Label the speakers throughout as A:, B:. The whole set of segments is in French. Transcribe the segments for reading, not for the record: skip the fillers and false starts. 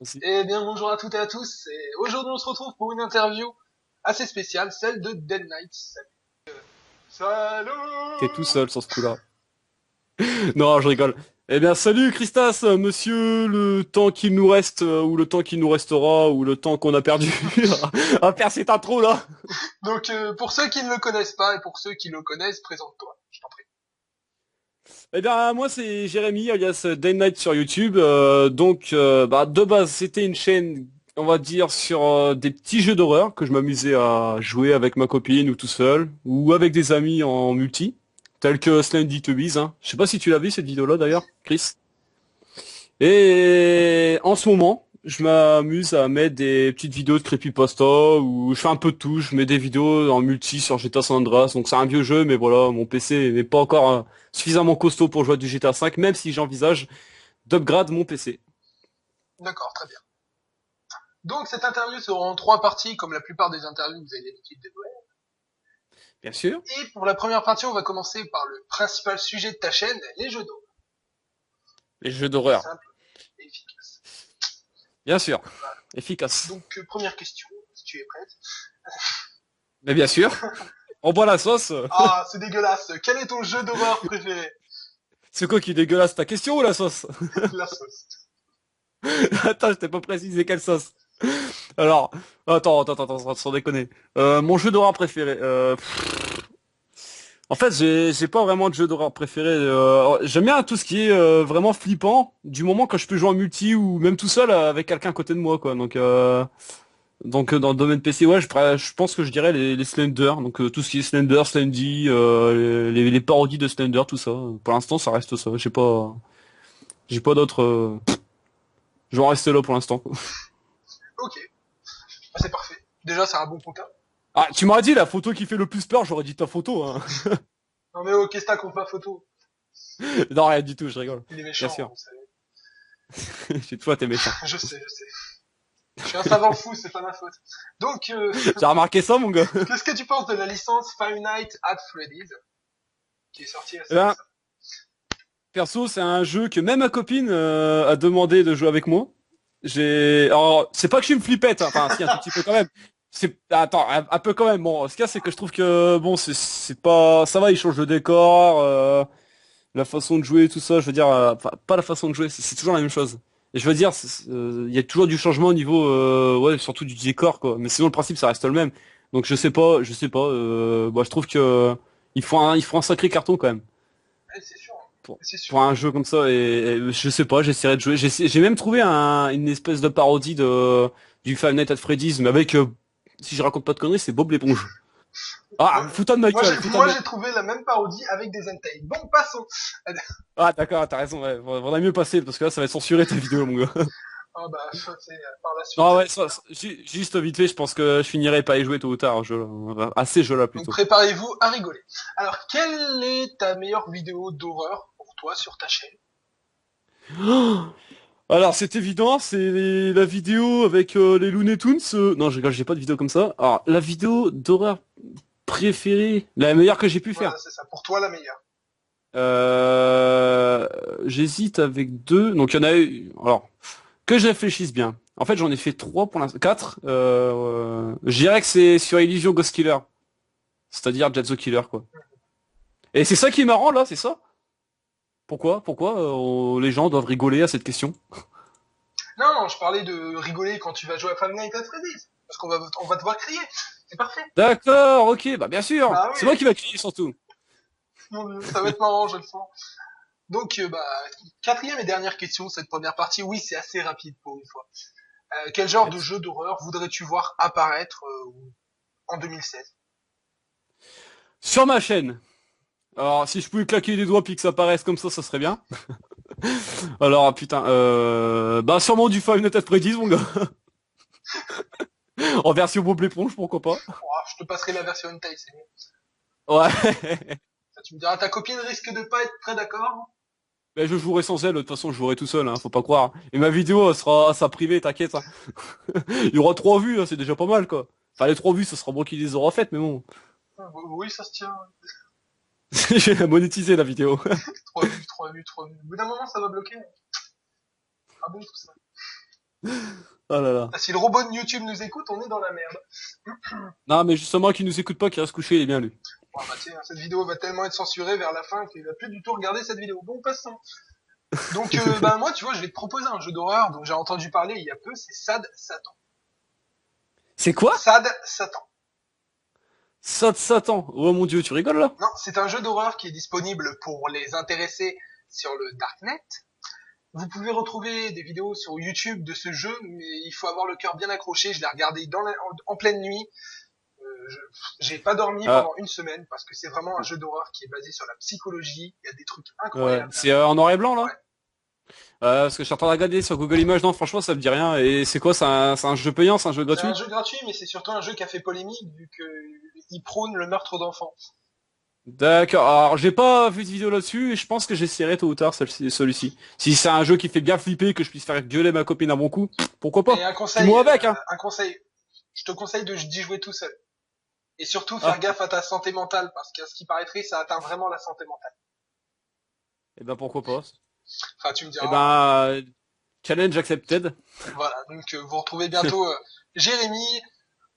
A: Aussi.
B: Eh bien, bonjour à toutes et à tous. Et aujourd'hui, on se retrouve pour une interview assez spéciale, celle de Dead Knight.
A: T'es tout
B: Salut.
A: seul sur ce coup-là. Non, je rigole. Eh bien, salut Christas, monsieur, le temps qu'il nous reste, ou le temps qu'il nous restera, ou le temps qu'on a perdu à faire cette intro là.
B: Donc, pour ceux qui ne le connaissent pas et pour ceux qui le connaissent, présente-toi. Je t'en prie.
A: Eh bien, moi c'est Jérémy, alias Day Night sur YouTube. De base, c'était une chaîne, on va dire, sur des petits jeux d'horreur que je m'amusais à jouer avec ma copine ou tout seul, ou avec des amis en multi, tels que Slendy Tubbies, hein. Je sais pas si tu l'as vu cette vidéo-là d'ailleurs, Chris. Et en ce moment, je m'amuse à mettre des petites vidéos de creepypasta où je fais un peu de tout. Je mets des vidéos en multi sur GTA San Andreas. Donc c'est un vieux jeu, mais voilà, mon PC n'est pas encore suffisamment costaud pour jouer à du GTA 5, même si j'envisage d'upgrade mon PC.
B: D'accord, très bien. Donc, cette interview sera en trois parties, comme la plupart des interviews que vous avez l'habitude de voir.
A: Bien sûr.
B: Et pour la première partie, on va commencer par le principal sujet de ta chaîne, les jeux d'eau.
A: Les jeux d'horreur.
B: Simple et efficace.
A: Bien sûr.
B: Voilà.
A: Efficace.
B: Donc, première question, si tu es prête.
A: Mais bien sûr. On boit la sauce.
B: Ah, c'est dégueulasse. Quel est ton jeu d'horreur préféré?
A: C'est quoi qui est dégueulasse, ta question ou la sauce?
B: La sauce.
A: Attends, je t'ai pas précisé quelle sauce. Alors, sans déconner. Mon jeu d'horreur préféré. En fait, j'ai pas vraiment de jeu d'horreur préféré. J'aime bien tout ce qui est vraiment flippant, du moment que je peux jouer en multi ou même tout seul avec quelqu'un à côté de moi, quoi. Dans le domaine PC, ouais, je pense que je dirais les Slender, donc tout ce qui est Slender, Slendy, les parodies de Slender, tout ça. Pour l'instant, ça reste ça. J'ai pas d'autres. Je vais en rester là pour l'instant.
B: Ok, bah, c'est parfait. Déjà, c'est un bon quota.
A: Ah, tu m'aurais dit la photo qui fait le plus peur, j'aurais dit ta photo, hein.
B: Non mais oh, qu'est-ce que t'as contre ma photo?
A: Non, rien du tout, je rigole.
B: Il est
A: Bien
B: méchant,
A: sûr.
B: vous savez.
A: Chez toi, t'es méchant.
B: Je sais, je sais. Je suis un savant fou, c'est pas ma faute. Donc,
A: J'ai remarqué ça, mon gars.
B: qu'est-ce que tu penses de la licence Five Nights at Freddy's, qui est sortie
A: Eh
B: assez
A: ben,
B: récemment?
A: perso, c'est un jeu que même ma copine a demandé de jouer avec moi. Alors, c'est pas que je suis une flippette, hein. Enfin, si, un tout petit peu quand même. Attends, un peu quand même. Bon, ce qu'il y a, c'est que je trouve que, bon, c'est pas, ça va, il change le décor, la façon de jouer, tout ça, je veux dire, enfin, pas la façon de jouer, c'est toujours la même chose. Et je veux dire, il y a toujours du changement au niveau, ouais, surtout du décor, quoi. Mais sinon, le principe, ça reste le même. Donc, je sais pas, bah, je trouve que, il faut un sacré carton, quand même
B: Ouais, c'est sûr, hein.
A: pour,
B: C'est sûr.
A: pour un jeu comme ça et je sais pas, j'essaierai de jouer. J'ai même trouvé une espèce de parodie du Five Nights at Freddy's, mais avec, si je raconte pas de conneries, c'est Bob l'éponge. Ah,
B: Moi,
A: fous-toi de ma gueule, fous-toi de
B: moi,
A: ma...
B: j'ai trouvé la même parodie avec des hentai. Bon, passons.
A: Ah, d'accord, t'as raison, ouais, vaudrait mieux passer, parce que là, ça va être censuré ta vidéo, mon gars.
B: Ah bah, c'est par la suite.
A: Non, ouais, juste vite fait, je pense que je finirai par y jouer tôt ou tard, un jeu, là. À ces jeux-là,
B: Donc
A: plutôt.
B: préparez-vous à rigoler. Alors, quelle est ta meilleure vidéo d'horreur pour toi sur ta chaîne?
A: Alors, c'est évident, la vidéo avec les Looney Tunes. Non, je rigole, j'ai pas de vidéo comme ça. Alors, la vidéo d'horreur préférée, la meilleure que j'ai pu
B: Voilà,
A: faire.
B: c'est ça. Pour toi, la meilleure.
A: Euh, J'hésite avec deux. Donc il y en a eu. Alors que je réfléchisse bien. En fait, j'en ai fait trois pour l'instant. Quatre. Je dirais que c'est sur Illusion Ghost Killer, c'est-à-dire Jet the Killer, quoi. Et c'est ça qui est marrant là, c'est ça? Pourquoi les gens doivent rigoler à cette question?
B: Non, non, je parlais de rigoler quand tu vas jouer à Five Nights at Freddy's. Parce on va te voir crier. C'est parfait.
A: D'accord, ok, bah bien sûr.
B: Bah
A: C'est moi
B: oui,
A: qui va crier surtout.
B: mon Dieu, ça va être marrant, je le sens. Donc, bah, quatrième et dernière question, cette première partie. Oui, c'est assez rapide pour une fois. Quel genre de
A: Yes.
B: jeu d'horreur voudrais-tu voir apparaître en 2016?
A: Sur ma chaîne. Alors, si je pouvais claquer des doigts puis que ça apparaisse comme ça serait bien. Alors, putain, bah sûrement du Five Nights at Freddy's, mon gars. En version Bob l'éponge, pourquoi pas.
B: Oh, je te passerai la version hentai, c'est mieux.
A: Ouais.
B: Ça, tu me diras, ta copine risque de pas être très d'accord.
A: Mais je jouerai sans elle, de toute façon je jouerai tout seul, hein, faut pas croire. Et ma vidéo elle sera à sa privée, t'inquiète, hein. Il y aura 3 vues, hein, c'est déjà pas mal quoi. Enfin les 3 vues, ce sera moi qui les aura faites, mais bon.
B: Ah, oui, ça se tient.
A: Je vais la monétiser la vidéo.
B: Trois vues, trois vues, trois vues. Au bout d'un moment, ça va bloquer. Ah bon, tout ça.
A: Oh là là.
B: Ah, si le robot de YouTube nous écoute, on est dans la merde.
A: Non, mais justement, qui nous écoute pas, qui reste couché, il est bien lui.
B: Bon, bah tiens, cette vidéo va tellement être censurée vers la fin qu'il va plus du tout regarder cette vidéo. Bon, passons. Donc, bah moi, tu vois, je vais te proposer un jeu d'horreur dont j'ai entendu parler il y a peu, c'est Sad Satan.
A: C'est quoi?
B: Sad Satan.
A: Satan. Oh mon dieu, tu rigoles là?
B: Non, c'est un jeu d'horreur qui est disponible pour les intéressés sur le Darknet. Vous pouvez retrouver des vidéos sur YouTube de ce jeu, mais il faut avoir le cœur bien accroché. Je l'ai regardé en pleine nuit. J'ai pas dormi
A: Ah,
B: pendant une semaine parce que c'est vraiment un jeu d'horreur qui est basé sur la psychologie. Il y a des trucs
A: ouais.
B: incroyables.
A: C'est en noir et blanc
B: Ouais.
A: là? Parce que je suis en train de regarder sur Google Images, non, franchement, ça me dit rien. Et c'est quoi? C'est un jeu payant? C'est un jeu
B: C'est un
A: gratuit?
B: jeu gratuit, mais c'est surtout un jeu qui a fait polémique vu qu'il prône le meurtre d'enfants.
A: D'accord. Alors, j'ai pas vu de vidéo là-dessus et je pense que j'essaierai tôt ou tard celui-ci. Si c'est un jeu qui fait bien flipper, que je puisse faire gueuler ma copine à mon coup, pourquoi
B: Et
A: pas? Puis moi avec, hein.
B: un conseil, je te conseille d'y jouer tout seul. Et surtout faire
A: Ah,
B: gaffe à ta santé mentale parce qu'à ce qui paraîtrait, ça atteint vraiment la santé mentale.
A: et ben pourquoi pas.
B: Enfin, tu me
A: Et
B: diras.
A: ben, challenge accepted.
B: Voilà. Donc, vous retrouvez bientôt Jérémy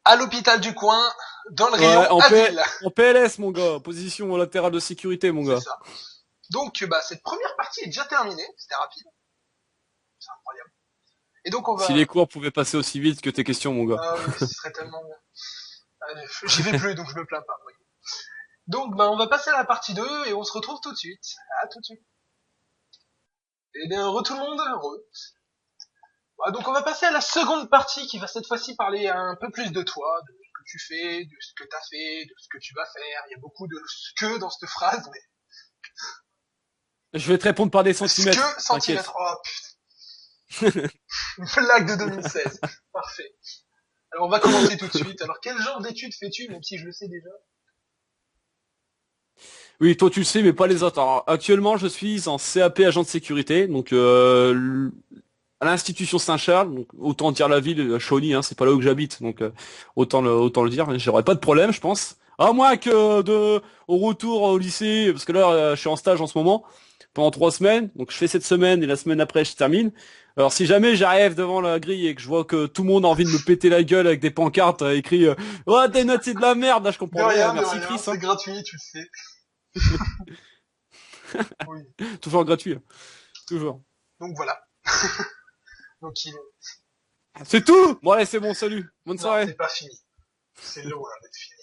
B: à l'hôpital du coin dans le rayon
A: Ouais,
B: asile.
A: en PLS, mon gars. Position latérale de sécurité, mon
B: C'est
A: gars.
B: ça. Donc, bah, cette première partie est déjà terminée. C'était rapide. C'est incroyable. Et donc, on
A: Si
B: va.
A: les cours pouvaient passer aussi vite que tes questions, mon gars.
B: Ah oui, ce serait tellement bien. Allez, j'y vais plus, donc je me plains pas. Oui. Donc, bah, on va passer à la partie 2 et on se retrouve tout de suite. À tout de suite. Eh bien, heureux tout le monde, heureux. Bah, donc, on va passer à la seconde partie qui va cette fois-ci parler un peu plus de toi, de ce que tu fais, de ce que t'as fait, de ce que tu vas faire. Il y a beaucoup de ce que dans cette phrase, mais
A: Je vais te répondre par des
B: ce
A: centimètres.
B: que
A: T'inquiète.
B: centimètres. Oh putain, une blague de 2016. Parfait. Alors, on va commencer tout de suite. Alors, quel genre d'études fais-tu, même si je le sais déjà?
A: Oui, toi tu le sais, mais pas les autres. Alors, actuellement, je suis en CAP agent de sécurité, donc à l'institution Saint-Charles. Donc, autant dire la ville, Chauny, hein, c'est pas là où j'habite, donc autant le dire. J'aurais pas de problème, je pense. À moins que au retour au lycée, parce que là, je suis en stage en ce moment pendant 3 semaines. Donc, je fais cette semaine et la semaine après, je termine. Alors, si jamais j'arrive devant la grille et que je vois que tout le monde a envie de me péter la gueule avec des pancartes écrit oh, tes notes c'est de la merde, là je comprends rien.
B: De
A: Merci
B: rien,
A: Chris, hein.
B: c'est gratuit, tu le sais. Oui.
A: Toujours gratuit, hein. Toujours.
B: Donc voilà. Donc il...
A: C'est tout. Bon allez, c'est bon, salut. Bonne
B: Non,
A: soirée.
B: c'est pas fini. C'est loin d'être fini.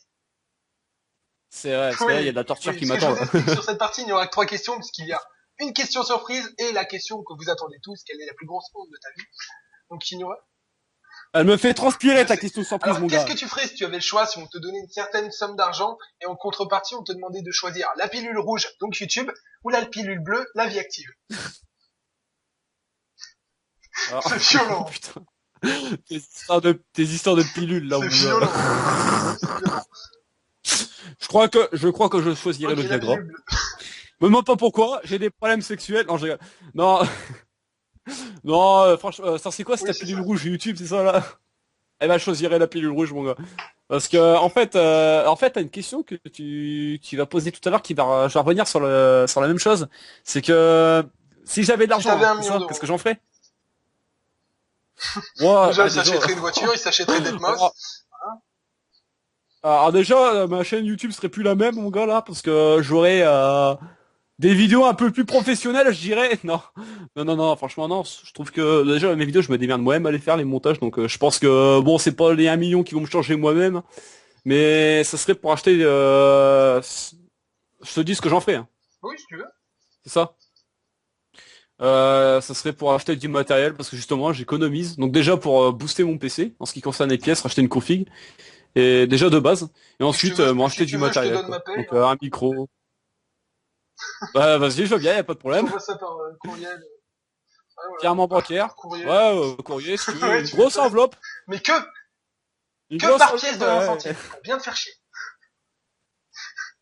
A: C'est vrai, parce que là, il y a
B: Oui,
A: de la torture
B: oui,
A: qui
B: ce que je
A: m'attend,
B: vous
A: là.
B: explique sur cette partie, il n'y aura que 3 questions, puisqu'il y a une question surprise et la question que vous attendez tous, quelle est la plus grosse honte de ta vie. Donc il y aura...
A: Elle me fait transpirer
B: Je
A: ta
B: sais.
A: question surprise,
B: Alors
A: mon
B: qu'est-ce
A: gars.
B: que tu ferais si tu avais le choix, si on te donnait une certaine somme d'argent, et en contrepartie on te demandait de choisir la pilule rouge, donc YouTube, ou la pilule bleue, la vie active?
A: Alors...
B: C'est violent.
A: Putain. Tes histoires de pilules, là,
B: C'est
A: mon
B: violent.
A: gars.
B: C'est violent.
A: Je crois que je choisirais
B: Ok,
A: le
B: la
A: Viagra.
B: pilule bleue.
A: Me demande pas pourquoi, j'ai des problèmes sexuels. Non, non, non, franchement, ça c'est quoi
B: Oui,
A: cette
B: c'est
A: pilule
B: ça.
A: rouge YouTube, c'est ça, là? Eh ben, je choisirais la pilule rouge, mon gars. Parce que en fait, t'as une question que tu vas poser tout à l'heure je vais revenir sur la même chose. C'est que si j'avais de
B: Si
A: l'argent,
B: t'avais
A: hein,
B: un
A: c'est
B: million
A: ça, qu'est-ce que
B: d'euros.
A: j'en ferais? Moi,
B: Déjà, il
A: déjà,
B: s'achèterait une voiture, il s'achèterait
A: alors,
B: Deadmos. Hein.
A: alors déjà, ma chaîne YouTube serait plus la même, mon gars là, parce que j'aurais des vidéos un peu plus professionnelles, je dirais. Non, non, non, non, franchement non. Je trouve que déjà mes vidéos, je me démerde moi-même à les faire les montages, donc je pense que bon, c'est pas les 1 million qui vont me changer moi-même. Mais ça serait pour acheter... je te dis ce que j'en ferai, hein.
B: Oui, si tu veux.
A: C'est ça. Ça serait pour acheter du matériel, parce que justement, j'économise. Donc déjà pour booster mon PC, en ce qui concerne les pièces, racheter une config, et déjà de base. Et
B: Si tu
A: ensuite,
B: veux,
A: me racheter du
B: je te
A: matériel,
B: donne
A: quoi.
B: ma paye.
A: Donc
B: Hein.
A: un micro. Bah vas-y, je veux bien, y a pas de
B: Je
A: problème.
B: t'envoie ça par courriel. Ouais, voilà.
A: Virement bancaire.
B: Par courrier.
A: Ouais, courrier, si tu veux.
B: Ouais,
A: Une
B: tu
A: grosse
B: m'étonnes.
A: enveloppe.
B: Mais
A: Une
B: que
A: grosse
B: par
A: enveloppe,
B: pièce de 1
A: ouais.
B: centime. Pour bien te faire chier.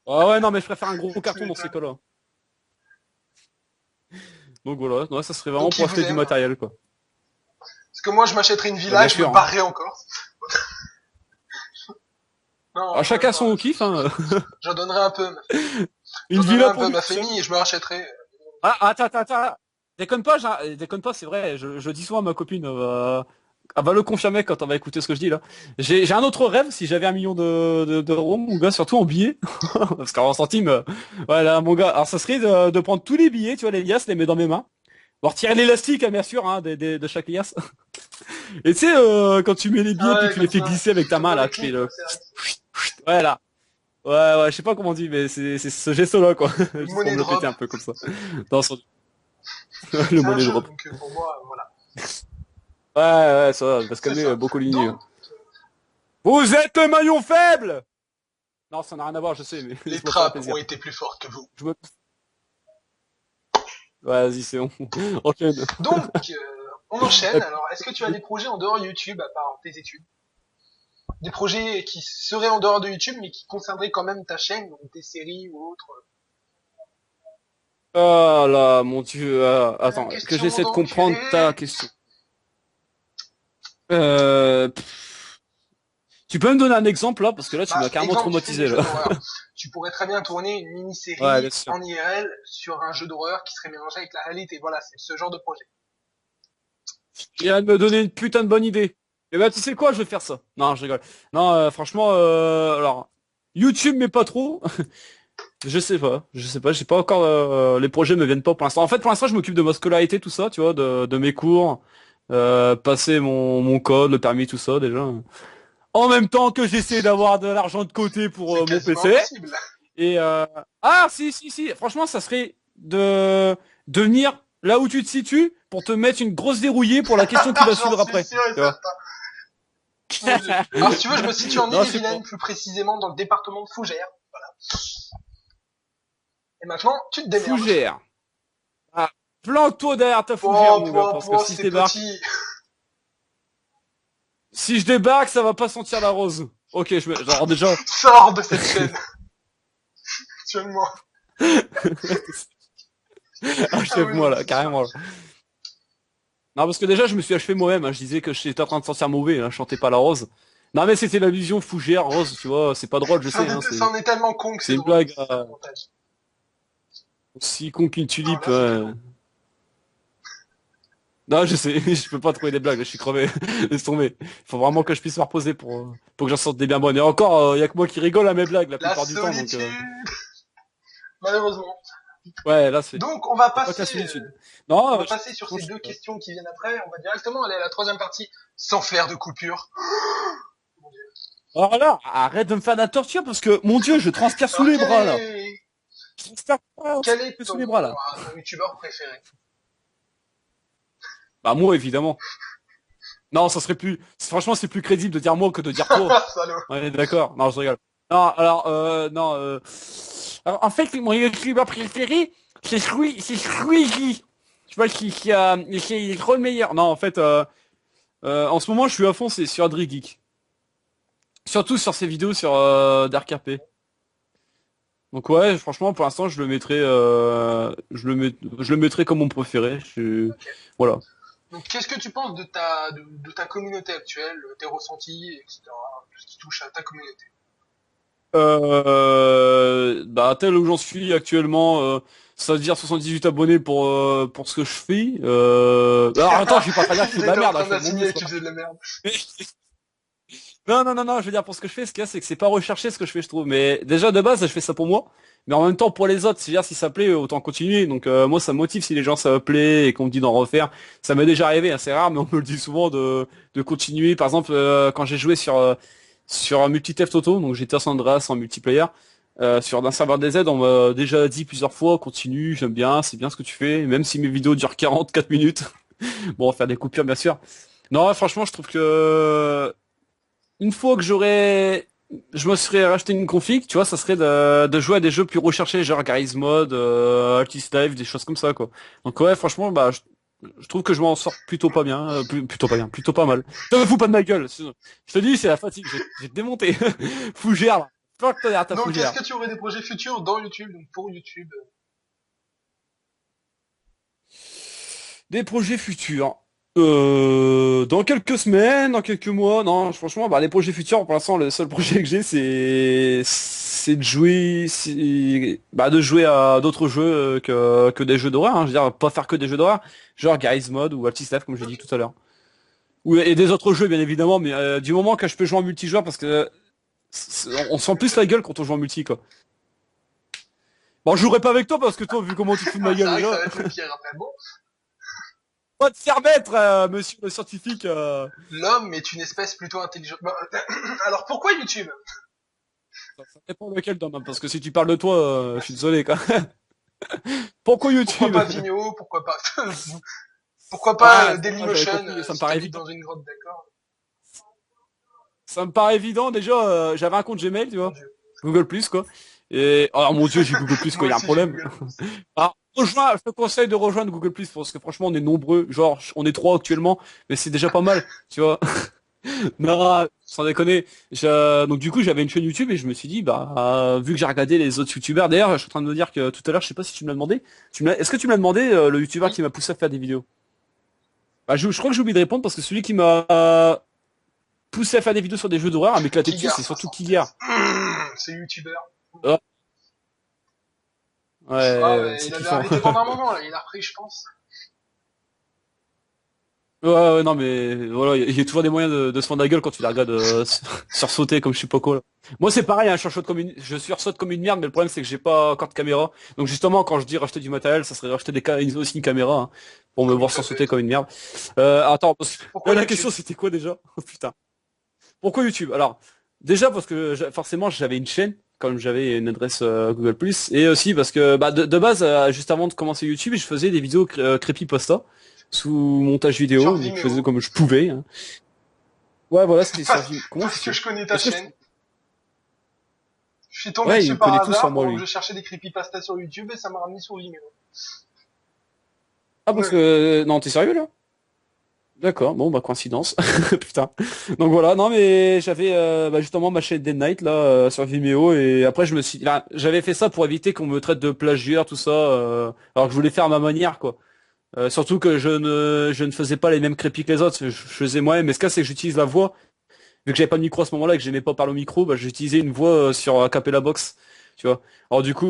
A: Ah ouais, non, mais je préfère un gros
B: Tu
A: carton dans ces
B: m'étonnes.
A: cas-là. Donc voilà, ouais, ça serait vraiment
B: Donc il
A: pour
B: vous
A: acheter du
B: aime.
A: matériel, quoi.
B: Parce que moi, je m'achèterais une
A: Bah,
B: villa
A: bien
B: et je me
A: sûr, hein.
B: barrerais encore. Non,
A: Ah,
B: quand même
A: chacun
B: pas.
A: son kiff, hein.
B: J'en donnerais un peu.
A: Une
B: J'en donnerais
A: villa
B: un peu
A: pour
B: à
A: lui
B: ma
A: tout seul.
B: famille et je me rachèterais.
A: Ah, attends, attends, attends. déconne pas, c'est vrai, je dis souvent à ma copine, elle va le confirmer quand on va écouter ce que je dis là. J'ai un autre rêve, si j'avais 1 million d'euros, mon gars, surtout en billets, parce qu'en centime, voilà, mon gars, alors ça serait de prendre tous les billets, tu vois, les liasses, les mettre dans mes mains, bon, retirer l'élastique, hein, bien sûr, hein, de chaque liasse. Et tu sais, quand tu mets les billets
B: Ah
A: puis
B: ouais,
A: tu les
B: comme
A: fais
B: ça.
A: glisser avec ta
B: Comme
A: main
B: dans
A: là,
B: les
A: tu fais
B: clips,
A: le,
B: c'est vrai.
A: ouais là, ouais, je sais pas comment on dit, mais c'est ce gesto-là quoi,
B: Le
A: juste pour
B: money
A: me le péter
B: drop.
A: un peu comme ça, dans son... le
B: C'est un
A: money
B: jeu,
A: drop.
B: donc pour moi, voilà.
A: Ouais, ça va se
B: C'est
A: calmer,
B: ça.
A: Boccolini.
B: Donc,
A: Vous êtes le maillon faible! Non, ça n'a rien à voir, je sais, mais
B: les
A: laisse-moi faire
B: trappes
A: plaisir.
B: ont été plus fortes que vous.
A: Je me... Vas-y, c'est bon. Enchaîne.
B: Donc, on enchaîne. Alors, est-ce que tu as des projets en dehors de YouTube, à part tes études? Des projets qui seraient en dehors de YouTube, mais qui concerneraient quand même ta chaîne, donc des séries ou autres?
A: Ah là, mon Dieu.
B: La
A: Attends, que
B: question
A: j'essaie de comprendre
B: d'enculé.
A: ta question. Pff, tu peux me donner un exemple là? Parce que là, tu
B: Bah,
A: m'as carrément
B: exemple, tu fais des
A: traumatisé
B: jeux
A: là.
B: d'horreur. Tu pourrais très bien tourner une
A: Ouais, bien
B: mini-série
A: sûr.
B: en IRL sur un jeu d'horreur qui serait mélangé avec la réalité. Voilà, c'est ce genre de projet.
A: Il vient de me donner une putain de bonne idée. Eh ben, tu sais quoi? Je vais faire ça. Non, je rigole. Non, franchement, alors, YouTube, mais pas trop. Je sais pas, j'ai pas encore les projets me viennent pas pour l'instant. En fait, pour l'instant, je m'occupe de ma scolarité, tout ça, tu vois, de mes cours, passer mon code, le permis, tout ça déjà. En même temps que j'essaie d'avoir de l'argent de côté pour
B: C'est
A: mon
B: quasiment
A: PC.
B: impossible.
A: Et ah si, franchement, ça serait de venir là où tu te situes pour te mettre une grosse dérouillée pour la question qui va
B: J'en
A: suivre
B: suis
A: après.
B: sûr et
A: Tu vois.
B: certain. Mon Dieu. Alors, si tu veux, je me situe en
A: Non, je sais pas.
B: Ille-et-Vilaine, plus précisément dans le département de Fougères. Voilà. Et maintenant, tu te démerdes.
A: Fougère. Ah, plante-toi derrière ta fougère, mon gars, parce que si je
B: C'est
A: débarque.
B: petit.
A: Si je débarque, ça va pas sentir la rose. Ok, genre déjà.
B: Sors de cette chaîne. Actuellement. Ah oui,
A: Achève-moi
B: non,
A: là,
B: c'est sûr.
A: carrément là. Non, parce que déjà, je me suis achevé moi-même, hein. Je disais que j'étais en train de sentir mauvais, hein. Je chantais pas la rose. Non, mais c'était l'allusion fougère, rose, tu vois, c'est pas drôle, je sais, hein.
B: Ça en est tellement con que
A: C'est
B: c'est
A: une
B: drôle.
A: blague,
B: C'est ça l'avantage.
A: aussi con qu'une
B: Ah,
A: tulipe.
B: là, c'est très con.
A: Non, je sais, je peux pas trouver des blagues, là, je suis crevé. Laisse tomber. Faut vraiment que je puisse me reposer pour que j'en sorte des bien bonnes. Et encore, y a que moi qui rigole à mes blagues la
B: La
A: plupart du temps, donc
B: solitude. Malheureusement.
A: ouais, là,
B: Donc, on va
A: c'est pas que la
B: passer,
A: solitude. Non,
B: on va passer sur ces deux questions qui viennent après. On va directement aller à la troisième partie sans faire de coupure. Mon Dieu.
A: alors là, arrête de me faire de la torture parce que, mon Dieu, je transpire sous
B: Alors,
A: les bras, là. Je transpire
B: quel est
A: sous les bras, là.
B: ton youtubeur préféré?
A: Bah, moi, évidemment. Non, ça serait plus, franchement, c'est plus crédible de dire moi que de dire toi.
B: Salaud.
A: On est d'accord? Non, je rigole. Non, alors, non, alors, en fait, mon youtubeur préféré, c'est Squeezie. Tu vois, c'est trop le meilleur. Non, en fait, en ce moment, je suis à fond, c'est sur Adri Geek. Surtout sur ses vidéos sur Dark RP. Donc ouais, franchement, pour l'instant, je le mettrai comme mon préféré.
B: Ok.
A: Voilà.
B: Donc, qu'est-ce que tu penses de ta communauté actuelle, tes ressentis, etc. Tout ce qui touche à ta communauté.
A: Bah, tel où j'en suis actuellement, ça veut dire 78 abonnés pour ce que je fais. Alors attends, je vais pas très bien que je fais de la
B: J'étais en
A: merde, hein,
B: train
A: je fais de mon mieux,
B: d'assumer
A: c'est
B: que tu
A: pas
B: faisais de la merde.
A: Non, je veux dire pour ce que je fais, ce qu'il y a, c'est que c'est pas recherché ce que je fais, je trouve. Mais déjà de base, je fais ça pour moi, mais en même temps pour les autres, c'est-à-dire si ça plaît, autant continuer. Donc moi, ça me motive si les gens ça me plaît et qu'on me dit d'en refaire. Ça m'est déjà arrivé, hein, c'est rare, mais on me le dit souvent de continuer. Par exemple, quand j'ai joué sur un multi-theft auto, donc j'étais à San Andreas en multiplayer, sur un serveur DZ, on m'a déjà dit plusieurs fois, continue, j'aime bien, c'est bien ce que tu fais, même si mes vidéos durent 44 minutes. Bon, on va faire des coupures bien sûr. Non, franchement, je trouve que une fois que je me serais racheté une config, tu vois, ça serait de jouer à des jeux plus recherchés, genre Garry's Mod, Altis Live, des choses comme ça, quoi. Donc ouais, franchement, bah, je trouve que je m'en sors plutôt pas bien, plutôt pas bien, plutôt pas mal. Je te fous pas de ma gueule. Je te dis, c'est la fatigue, j'ai démonté. Fougère, là. Fuck toi derrière ta
B: Donc, est-ce
A: fougère.
B: que tu aurais des projets futurs dans YouTube, donc pour YouTube?
A: Des projets futurs. Dans quelques semaines, dans quelques mois, non, franchement, bah, les projets futurs, pour l'instant, le seul projet que j'ai, c'est de jouer, de jouer à d'autres jeux que des jeux d'horreur. Hein. Je veux dire, pas faire que des jeux d'horreur, genre Garry's Mod ou Altis Life comme j'ai dit
B: Ok.
A: tout à l'heure. Ou et des autres jeux bien évidemment, mais du moment que je peux jouer en multijoueur parce que on sent plus la gueule quand on joue en multi quoi. Bon, je jouerai pas avec toi parce que toi, vu comment tu te fous de ma
B: C'est
A: gueule
B: vrai que ça
A: déjà,
B: va être le pire après. Bon,
A: pas de faire mettre, monsieur le scientifique.
B: l'homme est une espèce plutôt intelligente. Bon, alors pourquoi YouTube?
A: Ça dépend de quel domaine, parce que si tu parles de toi, je suis désolé quoi. Pourquoi
B: Pourquoi
A: YouTube?
B: pas Vimeo? Pourquoi pas pourquoi pas
A: Ouais,
B: Dailymotion
A: j'avais compris, ça me
B: si
A: paraît
B: t'habites
A: évident.
B: dans une grotte, d'accord?
A: Ça me paraît évident déjà, j'avais un compte Gmail, tu
B: Mon
A: vois.
B: Dieu.
A: Google Plus quoi. Et oh mon dieu, j'ai Google Plus quoi,
B: Moi
A: il y a un
B: aussi j'ai
A: problème.
B: Google Plus.
A: Alors, je te conseille de rejoindre Google Plus parce que franchement on est nombreux, genre on est trois actuellement, mais c'est déjà pas mal, tu vois. Non, sans déconner. Donc du coup j'avais une chaîne YouTube et je me suis dit vu que j'ai regardé les autres YouTubeurs, d'ailleurs je suis en train de me dire que tout à l'heure je sais pas si tu me l'as demandé. Est-ce que tu me l'as demandé le YouTuber
B: Oui.
A: qui m'a poussé à faire des vidéos? Bah, je crois que j'ai oublié de répondre parce que celui qui m'a poussé à faire des vidéos sur des jeux d'horreur, à m'éclater dessus,
B: Kigar
A: c'est surtout Kigar.
B: 73. C'est YouTubeur.
A: Oh,
B: Ah
A: ouais,
B: ouais,
A: c'est
B: il avait
A: kiffant.
B: arrêté pendant un moment là, il a repris je pense.
A: Ouais, ouais, non, mais voilà, il y a toujours des moyens de se fendre la gueule quand tu la regardes sursauter comme je sais pas quoi. Là. Moi, c'est pareil, hein, je sursaute comme une merde, mais le problème c'est que j'ai pas encore de caméra. Donc justement, quand je dis racheter du matériel, ça serait racheter aussi une caméra hein, pour me
B: Comme
A: voir
B: tout à
A: sursauter
B: fait.
A: comme une merde. Attends, parce que
B: Pourquoi
A: la
B: YouTube?
A: question c'était quoi déjà? Oh putain. Pourquoi YouTube? Alors, déjà parce que forcément j'avais une chaîne, comme j'avais une adresse Google+, et aussi parce que de base, juste avant de commencer YouTube, je faisais des vidéos creepypasta sous montage
B: Sur
A: vidéo, donc je faisais
B: Vimeo.
A: comme je pouvais. Hein. Ouais, voilà, c'était sur
B: Parce,
A: Vimeo. Comment tu
B: parce que
A: sais?
B: je connais ta
A: Est-ce que
B: chaîne. Je suis tombé
A: ouais, il
B: dessus
A: me
B: par
A: connaît tout sur
B: hasard
A: moi
B: pendant que
A: lui.
B: je cherchais des creepypastas sur YouTube et ça m'a ramené sur Vimeo.
A: Ah parce
B: Ouais.
A: que non, t'es sérieux là? D'accord, bon bah coïncidence. Putain. Donc voilà, non mais j'avais justement ma chaîne Dead Night là sur Vimeo et après j'avais fait ça pour éviter qu'on me traite de plagiaire tout ça alors que je voulais faire à ma manière quoi. Surtout que je ne faisais pas les mêmes crépis que les autres, je faisais moi-même. Mais ce cas c'est que j'utilise la voix. Vu que j'avais pas de micro à ce moment-là et que j'aimais pas parler au micro, bah j'utilisais une voix sur Acapella Box. Tu vois. Alors du coup,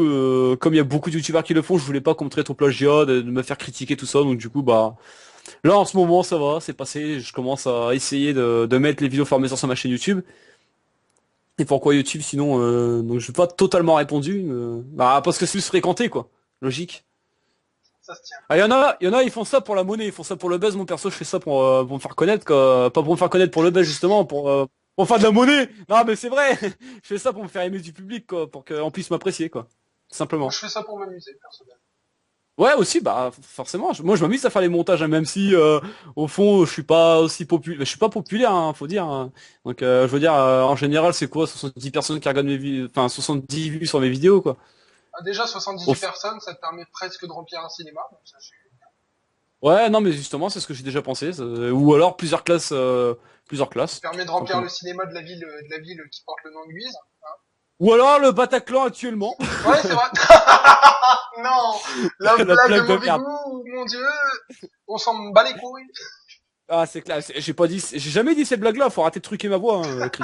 A: comme il y a beaucoup de youtubeurs qui le font, je voulais pas qu'on me traite au plagiat, de me faire critiquer tout ça. Donc du coup, là en ce moment ça va, c'est passé. Je commence à essayer de mettre les vidéos formées sur ma chaîne YouTube. Et pourquoi YouTube sinon donc je n'ai pas totalement répondu. Parce que c'est plus fréquenté quoi. Logique.
B: Ça se tient.
A: Ah, ils font ça pour la monnaie, ils font ça pour le buzz. Mon perso, je fais ça pour me faire connaître, quoi. Pas pour me faire connaître pour le buzz, justement, pour faire de la monnaie. Non, mais c'est vrai. Je fais ça pour me faire aimer du public, quoi, pour qu'on puisse m'apprécier, quoi.
B: Moi
A: Simplement.
B: je fais ça pour m'amuser, personnellement.
A: Ouais, aussi, forcément. Moi, je m'amuse à faire les montages, hein, même si, au fond, je suis pas aussi populaire. Je suis pas populaire, hein, faut dire. Hein. Donc, je veux dire, en général, c'est quoi, 70 personnes qui regardent mes vidéos, enfin, 70 vues sur mes vidéos, quoi.
B: Ah, déjà
A: Au
B: 78 personnes, ça te permet presque de remplir un cinéma. Donc ça,
A: Ouais, non, mais justement, c'est ce que j'ai déjà pensé. Ou alors plusieurs
B: ça te
A: classes,
B: permet de
A: tout
B: remplir le
A: simplement.
B: cinéma de la ville qui porte le nom de Guise.
A: Ou alors le Bataclan actuellement.
B: Ouais, c'est vrai. Non, la
A: La
B: blague de
A: plaque de
B: mauvais
A: merde.
B: goût, mon dieu, on s'en bat les couilles.
A: Ah, c'est clair. J'ai jamais dit cette blague-là. Faut arrêter de truquer ma voix, hein, Chris.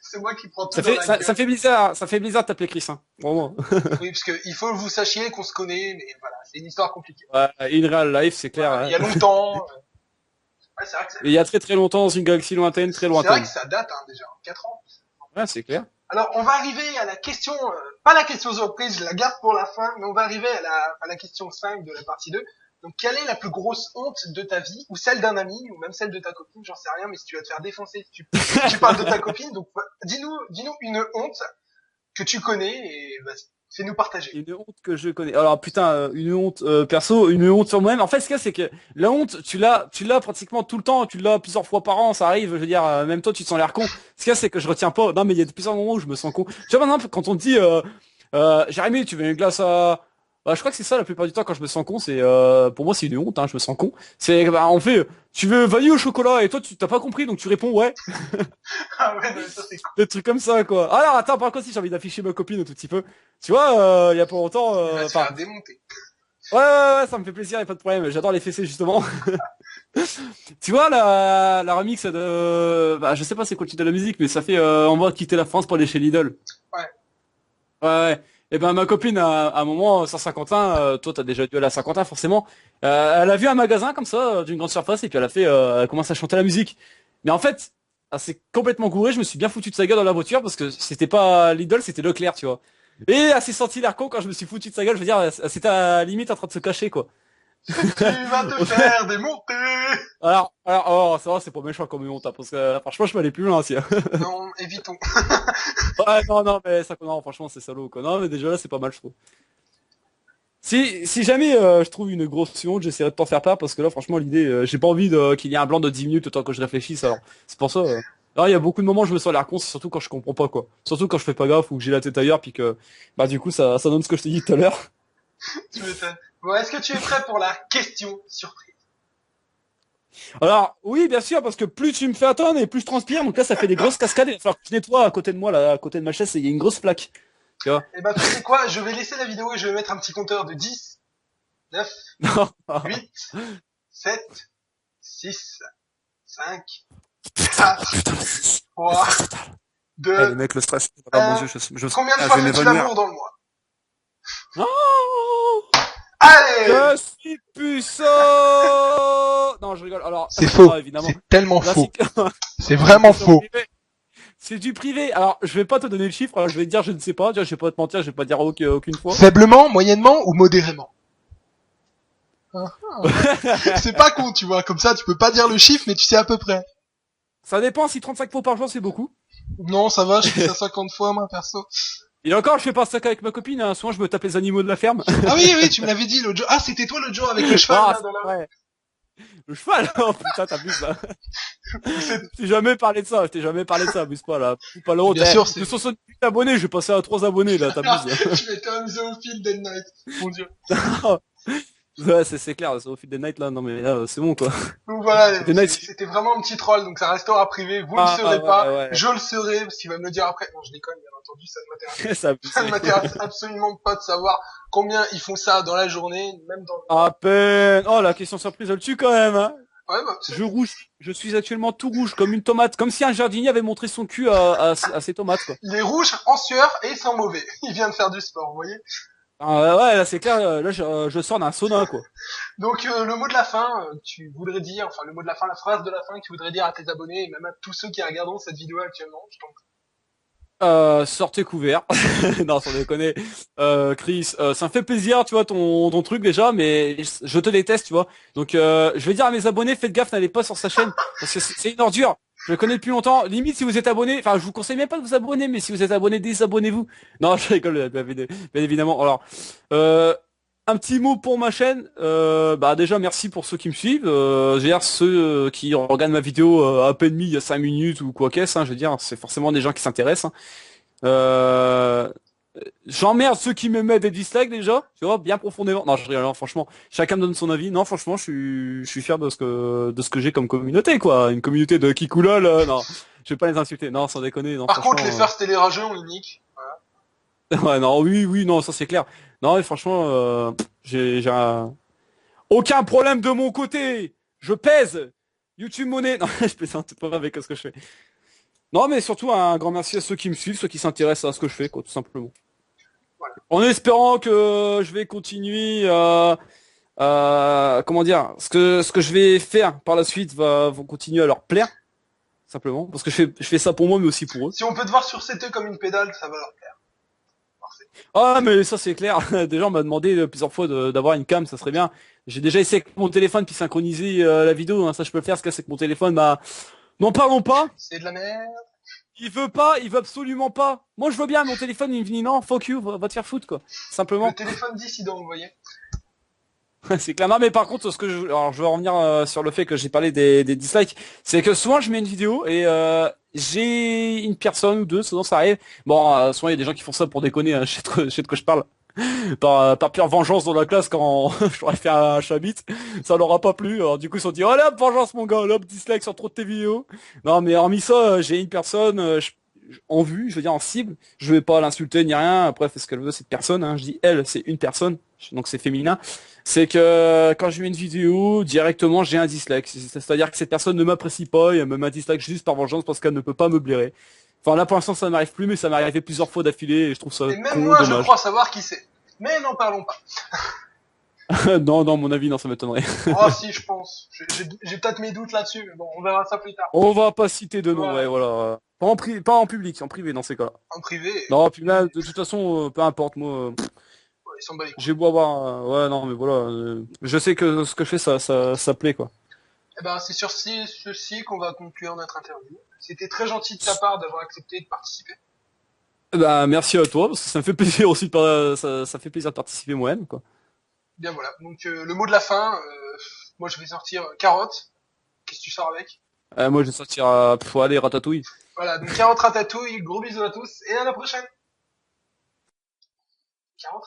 B: C'est moi qui prends tout dans la
A: Ça
B: gueule.
A: fait bizarre. Ça fait bizarre de t'appeler Chris, hein. Vraiment.
B: Oui, parce que il faut que vous sachiez qu'on se connaît, mais voilà, c'est une histoire compliquée.
A: Ouais, in real life, c'est clair.
B: Voilà, il
A: Hein.
B: y a longtemps. Ouais, c'est vrai que
A: Et il y a très très longtemps dans une galaxie lointaine, très
B: c'est vrai que
A: lointaine.
B: ça date hein, déjà, 4 ans.
A: Ouais, c'est clair.
B: Alors, on va arriver à la question, pas la question surprise, je la garde pour la fin, mais on va arriver à la question 5 de la partie 2. Donc, quelle est la plus grosse honte de ta vie, ou celle d'un ami, ou même celle de ta copine, j'en sais rien, mais si tu vas te faire défoncer, si tu parles de ta copine, donc dis-nous une honte que tu connais et vas-y, fais-nous partager.
A: Une honte que je connais. Alors putain, une honte perso, une honte sur moi-même. En fait, ce qu'il y a, c'est que la honte, tu l'as pratiquement tout le temps, tu l'as plusieurs fois par an, ça arrive. Je veux dire, même toi, tu te sens l'air con. Ce qu'il y a, c'est que je retiens pas. Non, mais il y a plusieurs moments où je me sens con. Tu vois, par exemple, quand on te dit, Jérémy, tu veux une glace à... je crois que c'est ça la plupart du temps quand je me sens con. C'est, pour moi, c'est une honte. Hein, je me sens con. C'est, on fait, tu veux vanille au chocolat et toi, tu t'as pas compris, donc tu réponds ouais.
B: Ah ouais, non, mais ça c'est cool.
A: Des trucs comme ça, quoi. Alors, attends, par contre, si j'ai envie d'afficher ma copine un tout petit peu. Tu vois, il y a pas longtemps,
B: Il va se
A: enfin,
B: faire démonter.
A: ouais, ça me fait plaisir, y a pas de problème. J'adore les fessées justement. Tu vois la remix de, je sais pas c'est quoi le titre de la musique, mais ça fait on va quitter la France pour aller chez Lidl.
B: Ouais.
A: Ouais, ouais. Et ben ma copine à un moment Saint-Quentin, toi t'as déjà dû aller à Saint-Quentin forcément. Elle a vu un magasin comme ça d'une grande surface et puis elle a fait, elle commence à chanter la musique. Mais en fait, elle s'est complètement gourée. Je me suis bien foutu de sa gueule dans la voiture parce que c'était pas Lidl, c'était Leclerc, tu vois. Et elle s'est sentie l'air con quand je me suis foutu de sa gueule. Je veux dire, elle c'était à la limite en train de se cacher quoi.
B: Tu vas te faire démonter.
A: Alors, oh, ça va, c'est pas méchant comme honte, hein, parce que franchement je peux aller plus loin aussi, hein.
B: Non, évitons.
A: Ouais, non, non, mais ça, non, franchement c'est salaud quoi. Non, mais déjà là c'est pas mal je trouve. Si jamais je trouve une grosse honte, j'essaierai de t'en faire part parce que là franchement l'idée, j'ai pas envie qu'il y ait un blanc de 10 minutes autant que je réfléchisse alors. C'est pour ça. Alors il y a beaucoup de moments où je me sens l'air con, c'est surtout quand je comprends pas quoi. Surtout quand je fais pas gaffe ou que j'ai la tête ailleurs puis que bah du coup ça donne ce que je t'ai dit tout à l'heure.
B: Tu m'étonnes. Bon, est-ce que tu es prêt pour la question surprise?
A: Alors oui bien sûr parce que plus tu me fais attendre et plus je transpire donc là ça fait des grosses cascades. Il va falloir que je nettoie à côté de moi là, à côté de ma chaise, il y a une grosse plaque. Tu vois?
B: Eh ben, tu sais quoi? Je vais laisser la vidéo et je vais mettre un petit compteur de 10, 9,
A: Non.
B: 8, 7, 6, 5,
A: Putain,
B: 4,
A: putain,
B: 3,
A: eh, les
B: 2,
A: mecs, le stress. Oh mon
B: 1.
A: dieu,
B: Combien de
A: ah, je
B: fois
A: vais
B: fais-tu
A: m'évanouir.
B: l'amour dans le mois?
A: Oh,
B: Allez!
A: je suis puceau. Non, je rigole. Alors,
B: C'est faux.
A: non, évidemment.
B: C'est tellement
A: Là,
B: faux.
A: c'est
B: C'est
A: c'est une
B: vraiment
A: question
B: faux.
A: privée. C'est du privé. Alors, je vais pas te donner le chiffre. Alors, je vais te dire, je ne sais pas. Tu vois, je vais pas te mentir. Je vais pas dire aucune fois.
B: Faiblement, moyennement ou modérément? C'est pas con, tu vois. Comme ça, tu peux pas dire le chiffre, mais tu sais à peu près.
A: Ça dépend si 35 fois par jour, c'est beaucoup.
B: Non, ça va, je fais ça 50 fois, moi, perso.
A: Et encore, je fais pas ça qu'avec ma copine. Hein. Souvent, je me tape les animaux de la ferme.
B: Ah oui, oui, tu me l'avais dit l'autre jour. Ah, c'était toi l'autre jour avec le cheval,
A: Ah,
B: là, dans
A: c'est
B: la...
A: vrai. Le cheval. Oh putain, t'abuses là.
B: Ou c'est-
A: Je t'ai jamais parlé de ça. Je t'ai jamais parlé de ça. Abuse pas là. Fous pas la honte.
B: Bien
A: Eh,
B: sûr, c'est...
A: de 68 abonnés, je vais passer à 3 abonnés là.
B: Ah,
A: T'abuses.
B: tu m'étais un zoophile Dead Night. Mon dieu.
A: Ouais, c'est clair, c'est au fil des nights là, non mais là, c'est bon quoi.
B: Donc voilà,
A: Des nights,
B: c'était vraiment un petit troll, donc ça restera privé. Vous le
A: ah
B: saurez pas,
A: ouais,
B: je le saurai, parce qu'il va me le dire après. Non, je déconne, bien entendu, ça ne m'intéresse.
A: ouais. C'est
B: Ça ne
A: abusé.
B: m'intéresse absolument pas de savoir combien ils font ça dans la journée, même dans le
A: À
B: mois.
A: peine. Oh, la question surprise, elle tue quand même, hein.
B: Ouais, bah,
A: Je rouge, je suis actuellement tout rouge, comme une tomate, comme si un jardinier avait montré son cul à ses tomates quoi.
B: il est rouge, en sueur et sans mauvais. Il vient de faire du sport, vous voyez.
A: Ah, ouais, là c'est clair, là je sors d'un sauna quoi.
B: Donc le mot de la fin, tu voudrais dire, enfin le mot de la fin, la phrase de la fin que tu voudrais dire à tes abonnés et même à tous ceux qui regarderont cette vidéo actuellement, je t'en prie.
A: Sortez couvert. Non, sans déconner. Chris, ça me fait plaisir, tu vois, ton truc déjà, mais je te déteste, tu vois. Donc, je vais dire à mes abonnés, faites gaffe, n'allez pas sur sa chaîne, parce que c'est une ordure. Je le connais depuis longtemps. Limite, si vous êtes abonné, enfin, je vous conseille même pas de vous abonner, mais si vous êtes abonné, désabonnez-vous. Non, je rigole, bien évidemment. Alors, euh, un petit mot pour ma chaîne. Bah déjà, merci pour ceux qui me suivent. Je veux dire, ceux qui regardent ma vidéo à peine mis il y a 5 minutes ou quoi qu'est-ce. Hein, je veux dire, c'est forcément des gens qui s'intéressent. Hein. Euh, J'emmerde ceux qui me mettent des dislikes déjà, tu vois, bien profondément. Non, je rigole, non, franchement, chacun me donne son avis. Non, franchement, je suis fier de ce que j'ai comme communauté, quoi. Une communauté de kikoulol, non, je vais pas les insulter. Non, sans déconner, non,
B: Par contre,
A: franchement.
B: les first et les rageux, on les nique. Voilà.
A: Ouais, non, oui, oui, non, ça c'est clair. Non, mais franchement, j'ai aucun problème de mon côté. Je pèse. YouTube monnaie. Non, je plaisante pas avec ce que je fais. Non, mais surtout un grand merci à ceux qui me suivent, ceux qui s'intéressent à ce que je fais, quoi, tout simplement.
B: Voilà.
A: En espérant que je vais continuer, comment dire, ce que je vais faire par la suite vont continuer à leur plaire, simplement, parce que je fais ça pour moi, mais aussi pour eux.
B: Si on peut te voir sur CT comme une pédale, ça va leur plaire. Parfait.
A: Ah, mais ça c'est clair. Déjà, on m'a demandé plusieurs fois d'avoir une cam, ça serait bien. J'ai déjà essayé avec mon téléphone puis synchroniser la vidéo, hein, ça je peux le faire, ce que c'est que mon téléphone, bah, n'en parlons pas.
B: C'est de la merde.
A: Il veut pas, il veut absolument pas. Moi je veux bien, mon téléphone il me dit non, fuck you, va te faire foutre quoi.
B: Le
A: Simplement.
B: téléphone dissident, vous voyez.
A: C'est clair. Non mais par contre, alors je vais revenir sur le fait que j'ai parlé des dislikes, c'est que souvent je mets une vidéo et j'ai une personne ou deux, souvent ça arrive. Bon, souvent il y a des gens qui font ça pour déconner, hein, je sais de quoi je parle. Par pure vengeance dans la classe quand je leur ai fait un chabit, ça leur a pas plu. Alors du coup ils se sont dit oh là vengeance mon gars, hop dislike sur trop de tes vidéos. Non mais hormis ça, j'ai une personne en vue, je veux dire en cible, je vais pas l'insulter ni rien. Après elle fait ce qu'elle veut cette personne. Hein. Je dis elle, c'est une personne, donc c'est féminin. C'est que quand je mets une vidéo, directement j'ai un dislike. C'est-à-dire que cette personne ne m'apprécie pas et elle me met un dislike juste par vengeance parce qu'elle ne peut pas me blairer. Enfin là pour l'instant ça m'arrive plus, mais ça m'est arrivé plusieurs fois d'affilée et je trouve ça
B: Et même
A: con,
B: moi, je
A: dommage.
B: crois savoir qui c'est. Mais n'en parlons pas.
A: Non, non, mon avis, non, ça m'étonnerait.
B: Oh si, je pense. J'ai peut-être mes doutes là-dessus, mais bon, on verra ça plus tard.
A: On va pas citer de nom, ouais,
B: Voilà.
A: voilà. Pas en public, en privé dans ces cas-là.
B: En privé,
A: Non, puis là, de toute façon, peu importe, moi,
B: ouais, ils s'en bat les
A: j'ai
B: couilles.
A: beau avoir, ouais, non, mais voilà, je sais que ce que je fais, ça plaît, quoi.
B: Eh ben, c'est sur ceci qu'on va conclure notre interview. C'était très gentil de ta part d'avoir accepté de participer.
A: Bah, merci à toi, parce que ça me fait plaisir aussi, ça fait plaisir de participer moi-même, quoi.
B: Bien voilà. Donc le mot de la fin, moi je vais sortir carotte. Qu'est-ce que tu sors avec?
A: Moi, je vais sortir, aller, ratatouille.
B: Voilà, donc carotte ratatouille, gros bisous à tous et à la prochaine. Carotte